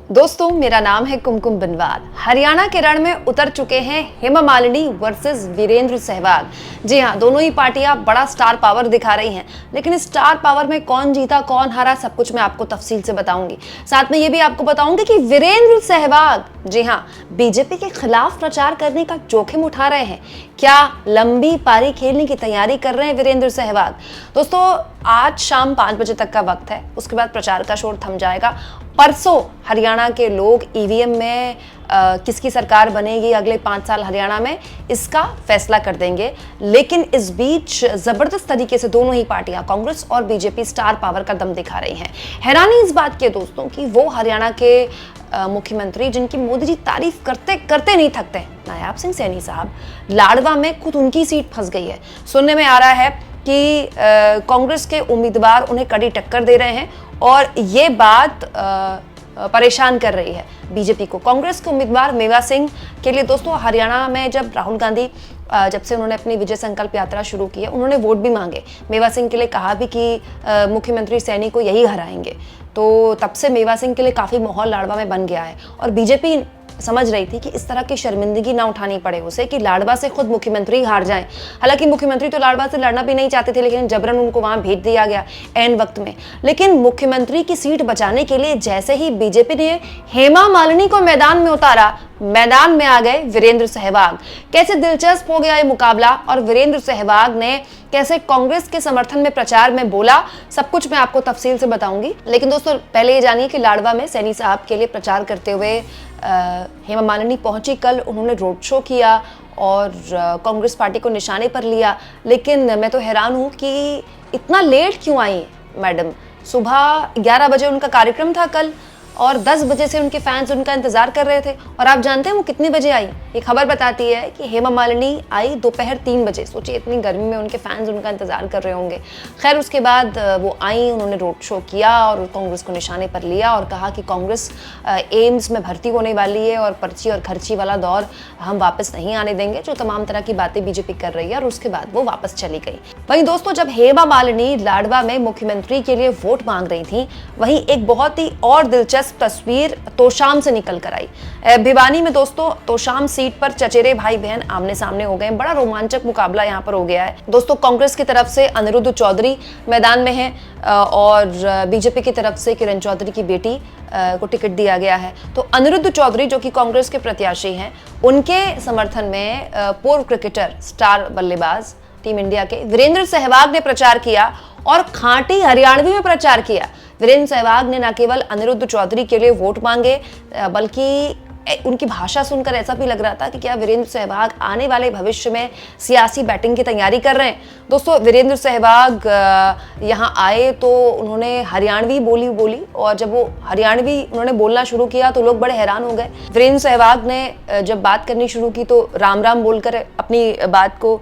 दोस्तों, मेरा नाम है कुमकुम बिनवाल। हरियाणा के रण में उतर चुके हैं हेमा मालिनी वर्सेस वीरेंद्र सहवाग। जी हाँ, दोनों ही पार्टियां बड़ा स्टार पावर दिखा रही हैं, लेकिन इस स्टार पावर में कौन जीता कौन हारा सब कुछ मैं आपको तफसील से बताऊंगी। साथ में ये भी आपको बताऊंगी कि वीरेंद्र सहवाग, जी हाँ, बीजेपी के खिलाफ प्रचार करने का जोखिम उठा रहे हैं। क्या लंबी पारी खेलने की तैयारी कर रहे हैं वीरेंद्र सहवाग? दोस्तों, आज शाम 5 बजे तक का वक्त है, उसके बाद प्रचार का शोर थम जाएगा। परसों हरियाणा के लोग ईवीएम में किसकी सरकार बनेगी अगले 5 साल हरियाणा में, इसका फैसला कर देंगे। लेकिन इस बीच जबरदस्त तरीके से दोनों ही पार्टियां, कांग्रेस और बीजेपी, स्टार पावर का दम दिखा रही हैं। हैरानी इस बात की है दोस्तों कि वो हरियाणा के मुख्यमंत्री जिनकी मोदी जी तारीफ करते करते नहीं थकते, नायाब सिंह सैनी साहब, लाडवा में खुद उनकी सीट फंस गई है। सुनने में आ रहा है कि कांग्रेस के उम्मीदवार उन्हें कड़ी टक्कर दे रहे हैं और ये बात परेशान कर रही है बीजेपी को। कांग्रेस के उम्मीदवार मेवा सिंह के लिए दोस्तों, हरियाणा में जब राहुल गांधी जब से उन्होंने अपनी विजय संकल्प यात्रा शुरू की है, उन्होंने वोट भी मांगे। मेवा सिंह के लिए कहा भी कि मुख्यमंत्री सैनी को यही हराएंगे। तो तब से मेवा सिंह के लिए काफ़ी माहौल लाडवा में बन गया है और बीजेपी समझ रही थी कि इस तरह की शर्मिंदगी ना उठानी पड़े उसे कि लाडवा से खुद मुख्यमंत्री हार जाएं। हालांकि मुख्यमंत्री तो लाडवा से लड़ना भी नहीं चाहते थे, लेकिन जबरन उनको वहां भेज दिया गया ऐन वक्त में। लेकिन मुख्यमंत्री की सीट बचाने के लिए जैसे ही बीजेपी ने हेमा मालिनी को मैदान में उतारा, मैदान में आ गए वीरेंद्र सहवाग। कैसे दिलचस्प हो गया ये मुकाबला और वीरेंद्र सहवाग ने कैसे कांग्रेस के समर्थन में प्रचार में बोला, सब कुछ मैं आपको तफसील से बताऊंगी। लेकिन दोस्तों, पहले ये जानिए कि लाडवा में सैनी साहब के लिए प्रचार करते हुए हेमा मालिनी पहुंची। कल उन्होंने रोड शो किया और कांग्रेस पार्टी को निशाने पर लिया। लेकिन मैं तो हैरान हूं कि इतना लेट क्यों आई मैडम। सुबह 11 बजे उनका कार्यक्रम था कल और 10 बजे से उनके फैंस उनका इंतजार कर रहे थे। और आप जानते हैं वो कितने बजे आई? ये खबर बताती है कि हेमा मालिनी आई दोपहर 3 बजे। सोचिए, इतनी गर्मी में उनके फैंस उनका इंतजार कर रहे होंगे। खैर, उसके बाद वो आई, उन्होंने रोड शो किया और कांग्रेस को निशाने पर लिया और कहा कि कांग्रेस एम्स में भर्ती होने वाली है और पर्ची और खर्ची वाला दौर हम वापस नहीं आने देंगे, जो तमाम तरह की बातें बीजेपी कर रही है। और उसके बाद वो वापस चली गई। वहीं दोस्तों, जब हेमा मालिनी लाडवा में मुख्यमंत्री के लिए वोट मांग रही थी, वहीं एक बहुत ही और दिलचस्प तस्वीर तोशाम से निकल कर आई। भिवानी में दोस्तों, तोशाम सीट पर चचेरे भाई बहन आमने सामने हो गए। बड़ा रोमांचक मुकाबला यहाँ पर हो गया है दोस्तों। कांग्रेस की तरफ से अनिरुद्ध चौधरी मैदान में है और बीजेपी की तरफ से किरण चौधरी की बेटी को टिकट दिया गया है। तो अनिरुद्ध चौधरी, जो कि कांग्रेस के प्रत्याशी हैं, उनके समर्थन में पूर्व क्रिकेटर, स्टार बल्लेबाज टीम इंडिया के वीरेंद्र सहवाग ने प्रचार किया और खांटी हरियाणवी में प्रचार किया। वीरेंद्र सहवाग ने न केवल अनिरुद्ध चौधरी के लिए वोट मांगे, बल्कि उनकी भाषा सुनकर ऐसा भी लग रहा था कि क्या वीरेंद्र सहवाग आने वाले भविष्य में सियासी बैटिंग की तैयारी कर रहे हैं। दोस्तों, वीरेंद्र सहवाग यहाँ आए तो उन्होंने हरियाणवी बोली और जब वो हरियाणवी उन्होंने बोलना शुरू किया तो लोग बड़े हैरान हो गए। वीरेंद्र सहवाग ने जब बात करनी शुरू की तो राम राम बोलकर अपनी बात को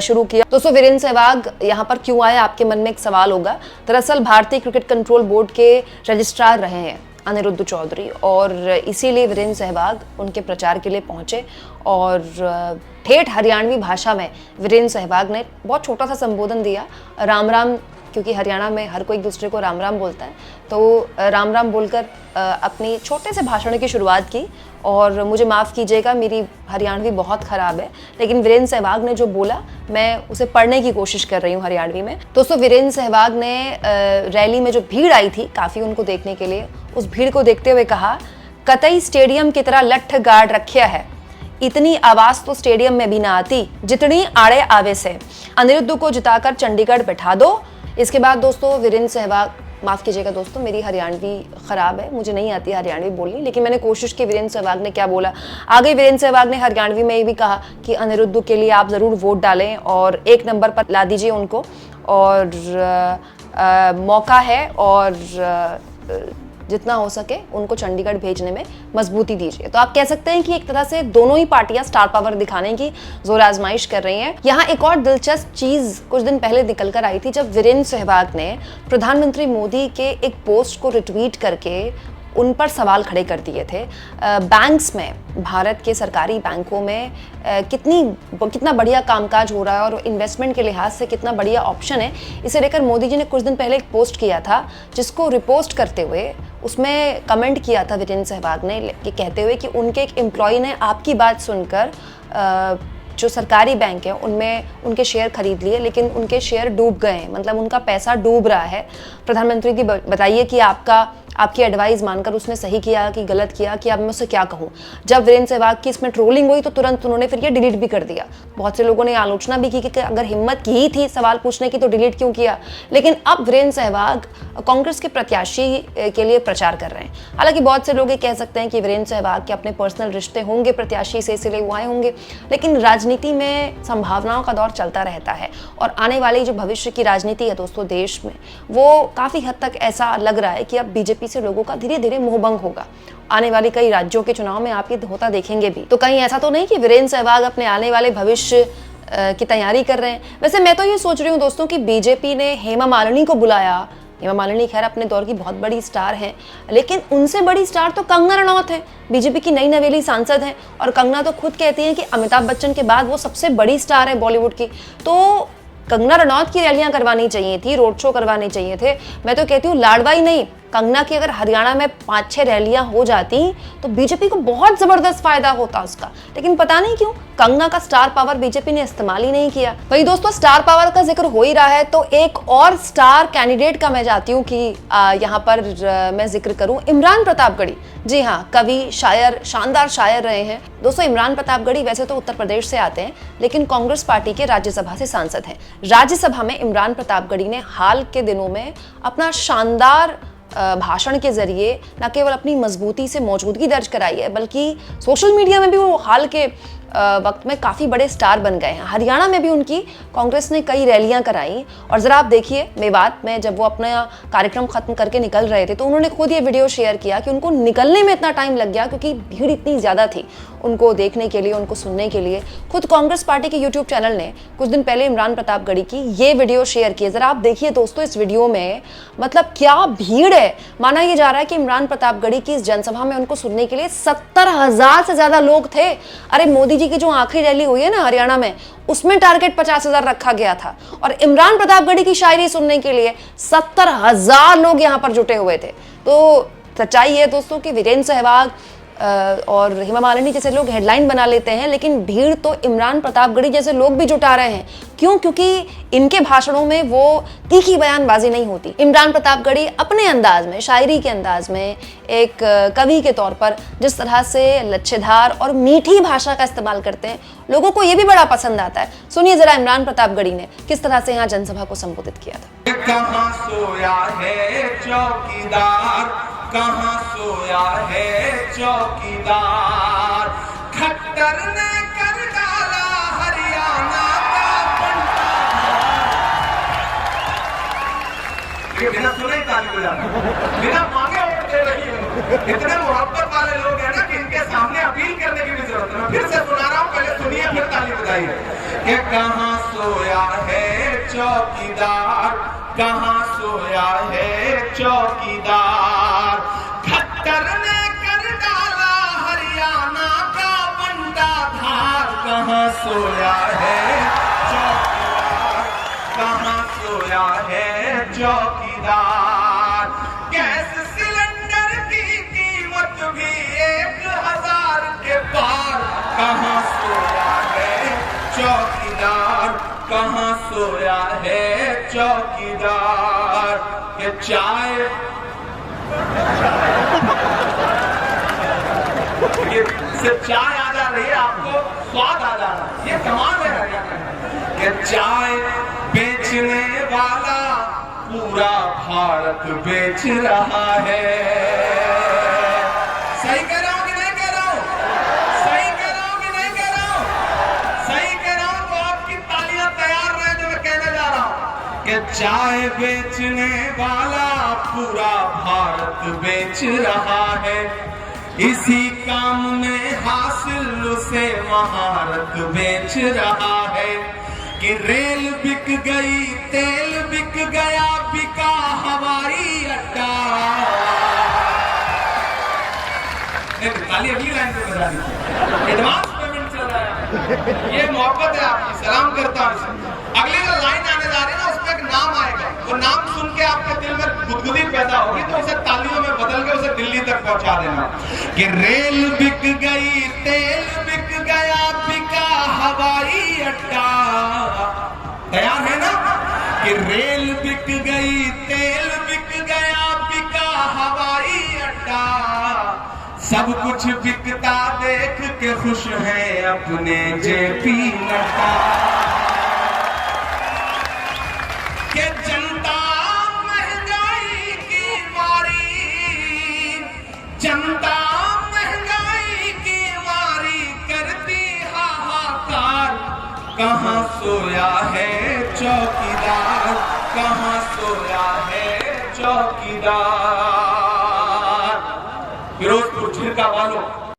शुरू किया। दोस्तों, वीरेंद्र सहवाग यहाँ पर क्यों आए, आपके मन में एक सवाल होगा। दरअसल भारतीय क्रिकेट कंट्रोल बोर्ड के रजिस्ट्रार रहे हैं अनिरुद्ध चौधरी और इसीलिए वीरेंद्र सहवाग उनके प्रचार के लिए पहुंचे और ठेठ हरियाणवी भाषा में वीरेंद्र सहवाग ने बहुत छोटा सा संबोधन दिया, राम राम, क्योंकि हरियाणा में हर कोई एक दूसरे को राम राम बोलता है। तो राम राम बोलकर अपनी छोटे से भाषण की शुरुआत की। और मुझे माफ़ कीजिएगा, मेरी हरियाणवी बहुत ख़राब है, लेकिन वीरेंद्र सहवाग ने जो बोला मैं उसे पढ़ने की कोशिश कर रही हूँ हरियाणवी में। दोस्तों, वीरेंद्र सहवाग ने रैली में जो भीड़ आई थी काफ़ी उनको देखने के लिए, उस भीड़ को देखते हुए कहा, कतई स्टेडियम की तरह लठ गाड़ रखा है, इतनी आवाज तो स्टेडियम में भी ना आती जितनी आड़े आवे से, अनिरुद्ध को जिताकर चंडीगढ़ बैठा दो। इसके बाद दोस्तों, वीरेंद्र सहवाग, माफ़ कीजिएगा दोस्तों, मेरी हरियाणवी ख़राब है, मुझे नहीं आती हरियाणवी बोलनी, लेकिन मैंने कोशिश की वीरेंद्र सहवाग ने क्या बोला। आगे वीरेंद्र सहवाग ने हरियाणवी में ये भी कहा कि अनिरुद्ध के लिए आप ज़रूर वोट डालें और 1 नंबर पर ला दीजिए उनको और मौका है और जितना हो सके उनको चंडीगढ़ भेजने में मजबूती दीजिए। तो आप कह सकते हैं कि एक तरह से दोनों ही पार्टियां स्टार पावर दिखाने की जोर आजमाइश कर रही हैं। यहाँ एक और दिलचस्प चीज कुछ दिन पहले निकल कर आई थी, जब वीरेंद्र सहवाग ने प्रधानमंत्री मोदी के एक पोस्ट को रिट्वीट करके उन पर सवाल खड़े कर दिए थे। बैंक्स में, भारत के सरकारी बैंकों में कितना बढ़िया कामकाज हो रहा है और इन्वेस्टमेंट के लिहाज से कितना बढ़िया ऑप्शन है, इसे लेकर मोदी जी ने कुछ दिन पहले एक पोस्ट किया था, जिसको रिपोस्ट करते हुए उसमें कमेंट किया था वीरेंद्र सहवाग ने, कि कहते हुए कि उनके एक एम्प्लॉय ने आपकी बात सुनकर जो सरकारी बैंक है उनमें उनके शेयर खरीद लिए, लेकिन उनके शेयर डूब गए हैं, मतलब उनका पैसा डूब रहा है। प्रधानमंत्री जी बताइए कि आपकी एडवाइस मानकर उसने सही किया कि गलत किया, कि अब मैं उससे क्या कहूँ। जब वीरेंद्र सहवाग की इसमें ट्रोलिंग हुई तो तुरंत उन्होंने फिर ये डिलीट भी कर दिया। बहुत से लोगों ने आलोचना भी की कि अगर हिम्मत की ही थी सवाल पूछने की तो डिलीट क्यों किया। लेकिन अब वीरेंद्र सहवाग कांग्रेस के प्रत्याशी के लिए प्रचार कर रहे हैं। हालांकि बहुत से लोग ये कह सकते हैं कि वीरेंद्र सहवाग के अपने पर्सनल रिश्ते होंगे प्रत्याशी से, इसलिए वो आए होंगे, लेकिन राजनीति में संभावनाओं का दौर चलता रहता है और आने वाली जो भविष्य की राजनीति है दोस्तों देश में, वो काफ़ी हद तक ऐसा लग रहा है कि अब बीजेपी से लोगों का धीरे धीरे मोहभंग होगा। आने वाले कई राज्यों के चुनाव में आप ये होता देखेंगे भी। तो कहीं ऐसा तो नहीं कि वीरेंद्र सहवाग अपने आने वाले भविष्य की तैयारी कर रहे हैं। वैसे मैं तो ये सोच रही हूँ दोस्तों कि बीजेपी ने हेमा मालिनी को बुलाया। हेमा मालिनी खैर अपने दौर की बहुत बड़ी स्टार हैं, लेकिन उनसे बड़ी स्टार तो कंगना रनौत है, बीजेपी की नई नवेली सांसद हैं, और कंगना तो खुद कहती हैं कि अमिताभ बच्चन के बाद वो सबसे बड़ी स्टार है बॉलीवुड की। तो कंगना रनौत की रैलियां करवानी चाहिए थी, रोड शो करवाने चाहिए थे। मैं तो कहती हूँ लाडवाई नहीं, कंगना की अगर हरियाणा में 5-6 रैलियां हो जाती तो बीजेपी को बहुत जबरदस्त फायदा होता उसका। लेकिन पता नहीं क्यों कंगना का स्टार पावर बीजेपी ने इस्तेमाल ही नहीं किया। वही दोस्तों स्टार पावर का जिक्र हो ही रहा है तो एक और स्टार कैंडिडेट का मैं चाहती हूँ कि यहाँ पर मैं जिक्र करूँ, इमरान प्रतापगढ़ी। जी हाँ, कवि, शायर, शानदार शायर रहे हैं दोस्तों। इमरान प्रतापगढ़ी वैसे तो उत्तर प्रदेश से आते हैं, लेकिन कांग्रेस पार्टी के राज्यसभा से सांसद हैं। राज्यसभा में इमरान प्रतापगढ़ी ने हाल के दिनों में अपना शानदार भाषण के जरिए न केवल अपनी मजबूती से मौजूदगी दर्ज कराई है, बल्कि सोशल मीडिया में भी वो हाल के वक्त में काफ़ी बड़े स्टार बन गए हैं। हरियाणा में भी उनकी कांग्रेस ने कई रैलियां कराई, और ज़रा आप देखिए मेवात में जब वो अपना कार्यक्रम खत्म करके निकल रहे थे तो उन्होंने खुद ये वीडियो शेयर किया कि उनको निकलने में इतना टाइम लग गया क्योंकि भीड़ इतनी ज़्यादा थी उनको देखने के लिए, उनको सुनने के लिए। खुद कांग्रेस पार्टी के यूट्यूब चैनल ने कुछ दिन पहले इमरान प्रतापगढ़ी की ये वीडियो शेयर की है। ज़रा आप देखिए दोस्तों इस वीडियो में मतलब क्या भीड़ है। माना यह जा रहा है कि इमरान प्रतापगढ़ी की इस जनसभा में उनको सुनने के लिए 70,000 से ज़्यादा लोग थे। अरे मोदी जी की जो आखिरी रैली हुई है ना हरियाणा में, उसमें टारगेट 50,000 रखा गया था, और इमरान प्रतापगढ़ी की शायरी सुनने के लिए 70,000 लोग यहां पर जुटे हुए थे। तो सच्चाई है दोस्तों कि वीरेंद्र सहवाग और हेमा मालिनी जैसे लोग हेडलाइन बना लेते हैं, लेकिन भीड़ तो इमरान प्रतापगढ़ी जैसे लोग भी जुटा रहे हैं। क्यों? क्योंकि इनके भाषणों में वो तीखी बयानबाजी नहीं होती। इमरान प्रतापगढ़ी अपने अंदाज में, शायरी के अंदाज में, एक कवि के तौर पर जिस तरह से लच्छेदार और मीठी भाषा का इस्तेमाल करते हैं, लोगों को ये भी बड़ा पसंद आता है। सुनिए जरा इमरान प्रतापगढ़ी ने किस तरह से यहाँ जनसभा को संबोधित किया था। कहाँ सोया है चौकीदार, कहाँ सोया है चौकीदार, खट्टर ने कर डाला हरियाणा का पंटा। ये बिना सुने ही ताली बजाना, बिना मांगे वोट दे रही है। इतने मोहब्बत वाले लोग हैं ना कि इनके सामने अपील करने की भी जरूरत है। फिर से सुना रहा हूँ, पहले सुनिए फिर ताली बजाइए। कि कहाँ सोया है चौकीदार, कहाँ सोया है चौकीदार, खट्टर ने कर डाला हरियाणा का बंटा धार। कहाँ सोया है चौकीदार, कहाँ सोया है चौकीदार, गैस सिलेंडर की कीमत भी 1,000 के पार। कहाँ सोया है चौकीदार, कहाँ सोया है चौकीदार, ये चाय सिर्फ चाय आ जा रही है, आपको स्वाद आ जा रहा है। ये कमाल है हरियाणा का। ये चाय बेचने वाला पूरा भारत बेच रहा है। सही कह रहा हूं कि नहीं कह रहा हूं? सही कह रहा हूं कि नहीं कह रहा हूं? सही कह रहा हूं तो आपकी तालियां तैयार रहे जो मैं कहने जा रहा हूं कि चाय बेचने वाला पूरा भारत बेच रहा है। इसी काम में हासिल उसे महारत बेच रहा है कि रेल बिक गई, तेल बिक गया, बिका हवाई अड्डा। नहीं तो ताली अगली लाइन पे बजा दी। एडवांस पेमेंट चल रहा है, ये मोहब्बत है आपकी, सलाम करता हूँ। अगली जो लाइन आने जा रही है ना, उसमें एक नाम आएगा, वो नाम सुन के आपके दिल में गुदगुदी पैदा होगी, तो उसे तालियों में बदल के उसे दिल्ली तक पहुंचा देना कि रेल बिक गई, तेल बिक गया, बिका हवाई अड्डा। तैयार है ना? कि रेल बिक गई, तेल बिक गया, बिका हवाई अड्डा, सब कुछ बिकता देख के खुश है अपने जेपी नड्डा। कि जनता महंगाई की मारी, जनता महंगाई की मारी करती हाहाकार, कहाँ सोया है चौकीदार, कहाँ सोया है चौकीदार। फिरोजपुर झिरका वालों,